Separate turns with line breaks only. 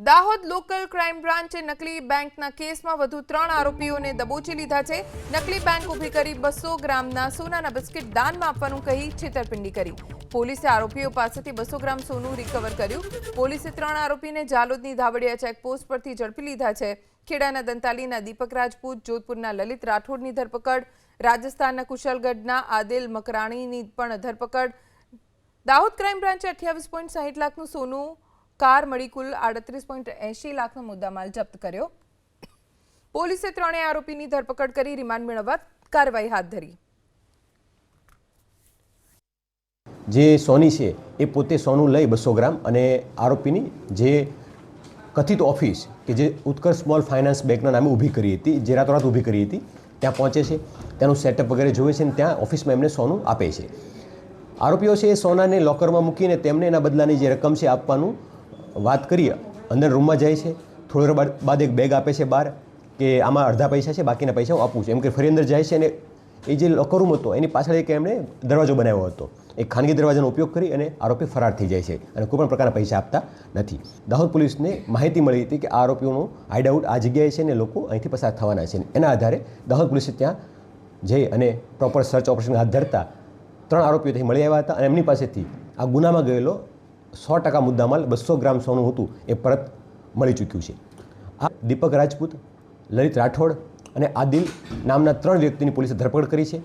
Dahod local crime બ્રાન્ચે નકલી બેંકના કેસમાં વધુ 3 આરોપીઓને દબોચી લીધા છે। નકલી બેંક ઊભી કરી 200 ગ્રામના સોનાના બિસ્કિટ દાનમાં આપવાનું કહી છેતરપિંડી કરી। પોલીસે આરોપીઓ પાસેથી 200 ગ્રામ સોનું રિકવર કર્યું। પોલીસે 3 આરોપીને જાલોદની ધાવડિયા ચેકપોસ્ટ પરથી ઝડપી લીધા છે। ખેડાના દંતાલીના દીપક રાજપૂત, જોધપુરના લલિત રાઠોડની ધરપકડ, રાજસ્થાનના કુશલગઢના આદિલ મકરાણીની પણ ધરપકડ। દાહોદ ક્રાઇમ બ્રાન્ચે 28.60 લાખનું સોનું, કાર મળી કુલ 38.80 લાખનો મુદ્દામાલ જપ્ત કર્યો। પોલીસે 3 આરોપીની ધરપકડ કરી રિમાન્ડ મેળવવા કાર્યવાહી હાથ ધરી।
જે સોની છે એ પોતે સોનું લઈ 200 ગ્રામ અને આરોપીની જે કથિત ઓફિસ કે જે ઉત્કર્ષ સ્મોલ ફાઇનાન્સ બેંકના નામે ઊભી કરી હતી, જે રાતોરાત ઊભી કરી હતી, ત્યાં પહોંચે છે, તેનું સેટઅપ વગેરે જોવે છે અને ત્યાં ઓફિસમાં એમને સોનું આપે છે। આરોપીઓ છે એ સોનાને લોકરમાં મૂકીને તેમને એના બદલાની જે રકમ છે આપવાનું વાત કરી અંદર રૂમમાં જાય છે। થોડી વાર બાદ એક બેગ આપે છે બહાર કે આમાં અડધા પૈસા છે, બાકીના પૈસા હું આપું છું એમ કે ફરી અંદર જાય છે અને એ જે લોકર રૂમ હતો એની પાછળ એક એમણે દરવાજો બનાવ્યો હતો। એક ખાનગી દરવાજાનો ઉપયોગ કરી અને આરોપી ફરાર થઈ જાય છે અને કોઈ પણ પ્રકારના પૈસા આપતા નથી। દાહોદ પોલીસને માહિતી મળી હતી કે આ આરોપીઓનું હાઇડઆઉટ આ જગ્યાએ છે અને લોકો અહીંથી પસાર થવાના છે। એના આધારે દાહોદ પોલીસે ત્યાં જઈ અને પ્રોપર સર્ચ ઓપરેશન હાથ ધરતા 3 આરોપીઓ ત્યાં મળી આવ્યા હતા અને એમની પાસેથી આ ગુનામાં ગયેલો 100% મુદ્દામાલ 200 ગ્રામ સોનું હતું એ પરત મળી ચૂક્યું છે। આ દીપક રાજપૂત, લલિત રાઠોડ અને આદિલ નામના 3 વ્યક્તિની પોલીસે ધરપકડ કરી છે।